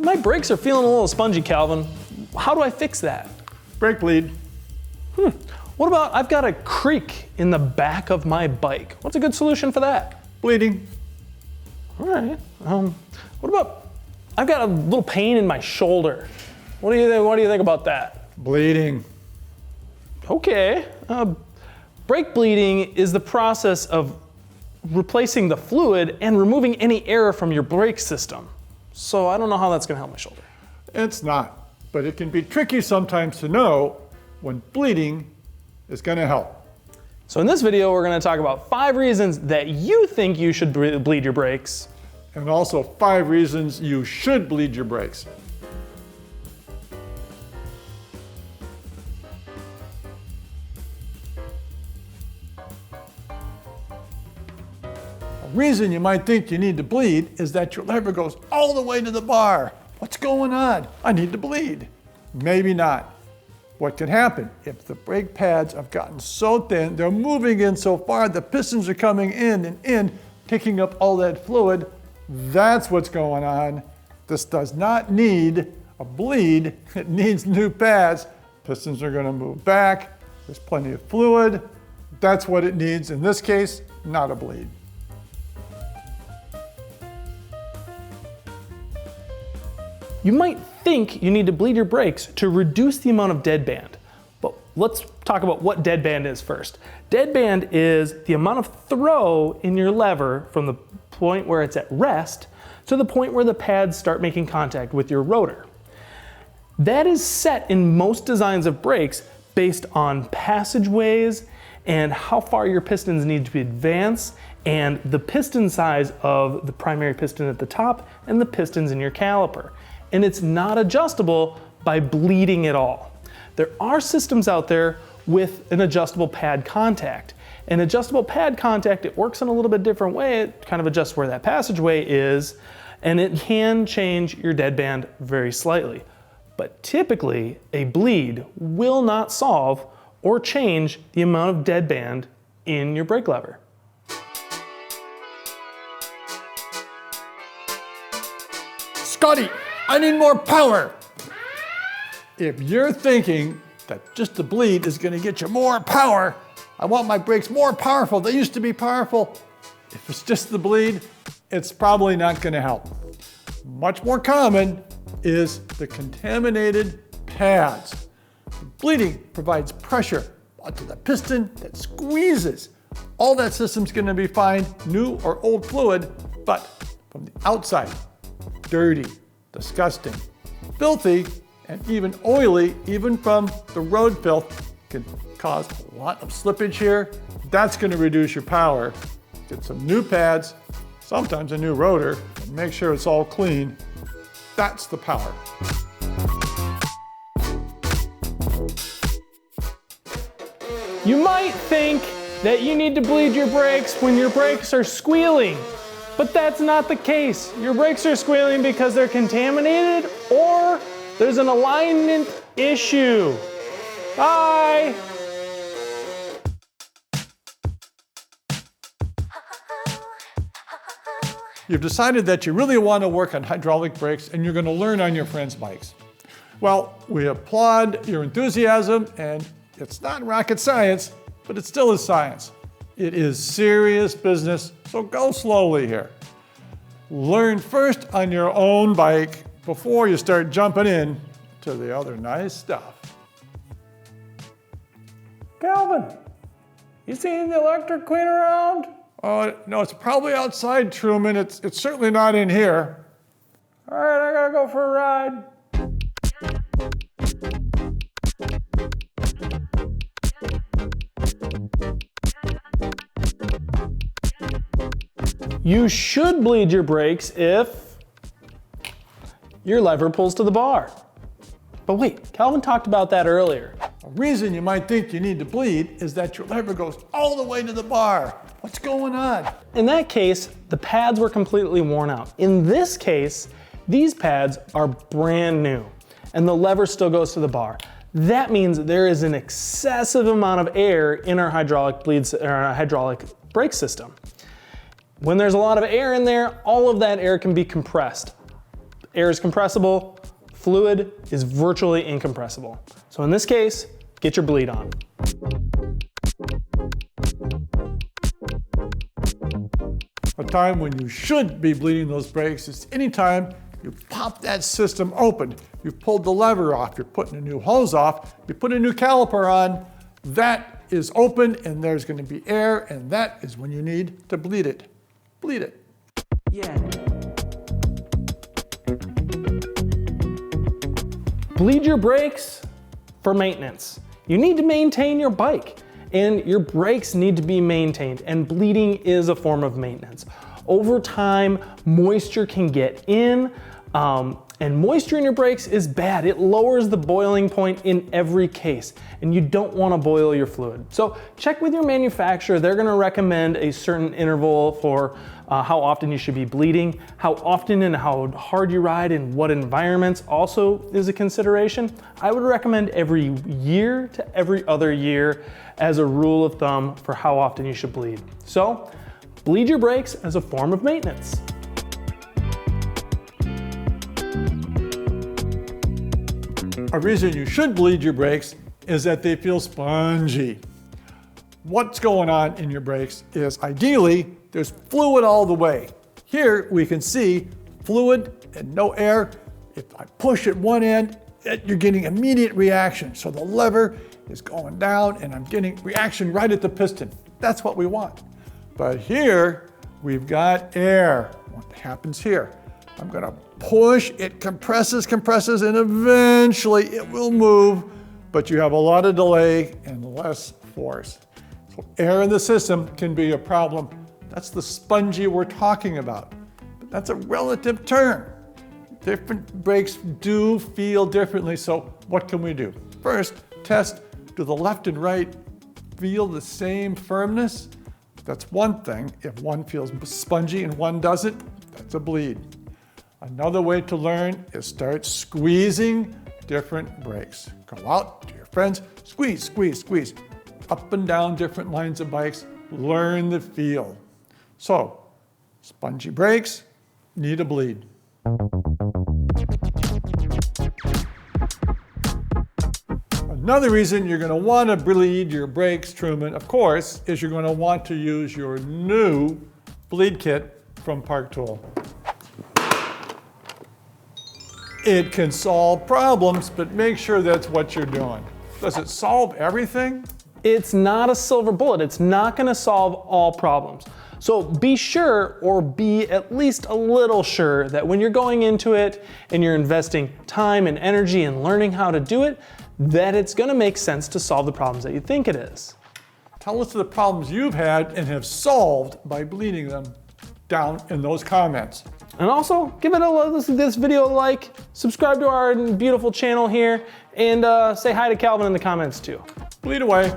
My brakes are feeling a little spongy, Calvin. How do I fix that? Brake bleed. What about I've got a creak in the back of my bike? What's a good solution for that? Bleeding. All right. What about I've got a little pain in my shoulder? What do you think about that? Bleeding. Okay. Brake bleeding is the process of replacing the fluid and removing any error from your brake system. So I don't know how that's going to help my shoulder. It's not, but it can be tricky sometimes to know when bleeding is going to help. So in this video, we're going to talk about 5 reasons that you think you should bleed your brakes. And also 5 reasons you should bleed your brakes. A reason you might think you need to bleed is that your lever goes all the way to the bar. What's going on? I need to bleed. Maybe not. What can happen if the brake pads have gotten so thin, they're moving in so far, the pistons are coming in and in, picking up all that fluid. That's what's going on. This does not need a bleed. It needs new pads. Pistons are going to move back. There's plenty of fluid. That's what it needs. In this case, not a bleed. You might think you need to bleed your brakes to reduce the amount of deadband. But let's talk about what deadband is first. Deadband is the amount of throw in your lever from the point where it's at rest to the point where the pads start making contact with your rotor. That is set in most designs of brakes based on passageways and how far your pistons need to advance and the piston size of the primary piston at the top and the pistons in your caliper. And it's not adjustable by bleeding at all. There are systems out there with an adjustable pad contact. An adjustable pad contact, it works in a little bit different way. It kind of adjusts where that passageway is, and it can change your deadband very slightly. But typically, a bleed will not solve or change the amount of deadband in your brake lever. Scotty, I need more power. If you're thinking that just the bleed is going to get you more power, I want my brakes more powerful. They used to be powerful. If it's just the bleed, it's probably not going to help. Much more common is the contaminated pads. The bleeding provides pressure onto the piston that squeezes. All that system's going to be fine, new or old fluid, but from the outside, dirty, disgusting, filthy, and even oily, even from the road filth, can cause a lot of slippage here. That's going to reduce your power. Get some new pads, sometimes a new rotor, and make sure it's all clean. That's the power. You might think that you need to bleed your brakes when your brakes are squealing, but that's not the case. Your brakes are squealing because they're contaminated or there's an alignment issue. Bye. You've decided that you really want to work on hydraulic brakes and you're going to learn on your friends' bikes. Well, we applaud your enthusiasm, and it's not rocket science, but it still is science. It is serious business, so go slowly here. Learn first on your own bike before you start jumping in to the other nice stuff. Calvin, you seen the electric queen around? No, it's probably outside, Truman. It's certainly not in here. All right, I gotta go for a ride. You should bleed your brakes if your lever pulls to the bar. But wait, Calvin talked about that earlier. A reason you might think you need to bleed is that your lever goes all the way to the bar. What's going on? In that case, the pads were completely worn out. In this case, these pads are brand new and the lever still goes to the bar. That means there is an excessive amount of air in our hydraulic brake system. When there's a lot of air in there, all of that air can be compressed. Air is compressible, fluid is virtually incompressible. So in this case, get your bleed on. A time when you should be bleeding those brakes is anytime you pop that system open. You've pulled the lever off, you're putting a new hose off, you put a new caliper on, that is open and there's going to be air, and that is when you need to bleed it. Bleed it. Yeah. Bleed your brakes for maintenance. You need to maintain your bike, and your brakes need to be maintained, and bleeding is a form of maintenance. Over time, moisture can get in, and moisture in your brakes is bad. It lowers the boiling point in every case, and you don't want to boil your fluid. So check with your manufacturer. They're going to recommend a certain interval for how often you should be bleeding. How often and how hard you ride and what environments also is a consideration. I would recommend every year to every other year as a rule of thumb for how often you should bleed. So bleed your brakes as a form of maintenance. A reason you should bleed your brakes is that they feel spongy. What's going on in your brakes is ideally there's fluid all the way. Here we can see fluid and no air. If I push at one end, you're getting immediate reaction. So the lever is going down and I'm getting reaction right at the piston. That's what we want. But here we've got air. What happens here? I'm gonna push, it compresses, and eventually it will move, but you have a lot of delay and less force. So air in the system can be a problem. That's the spongy we're talking about. But that's a relative term. Different brakes do feel differently, so what can we do? First, test, do the left and right feel the same firmness? That's one thing. If one feels spongy and one doesn't, that's a bleed. Another way to learn is start squeezing different brakes. Go out to your friends, squeeze, squeeze, squeeze. Up and down different lines of bikes, learn the feel. So, spongy brakes need a bleed. Another reason you're going to want to bleed your brakes, Truman, of course, is you're going to want to use your new bleed kit from Park Tool. It can solve problems, but make sure that's what you're doing. Does it solve everything? It's not a silver bullet. It's not going to solve all problems. So be sure, or be at least a little sure, that when you're going into it and you're investing time and energy in learning how to do it, that it's going to make sense to solve the problems that you think it is. Tell us the problems you've had and have solved by bleeding them down in those comments. And also, give this video a like, subscribe to our beautiful channel here, and say hi to Calvin in the comments too. Bleed away.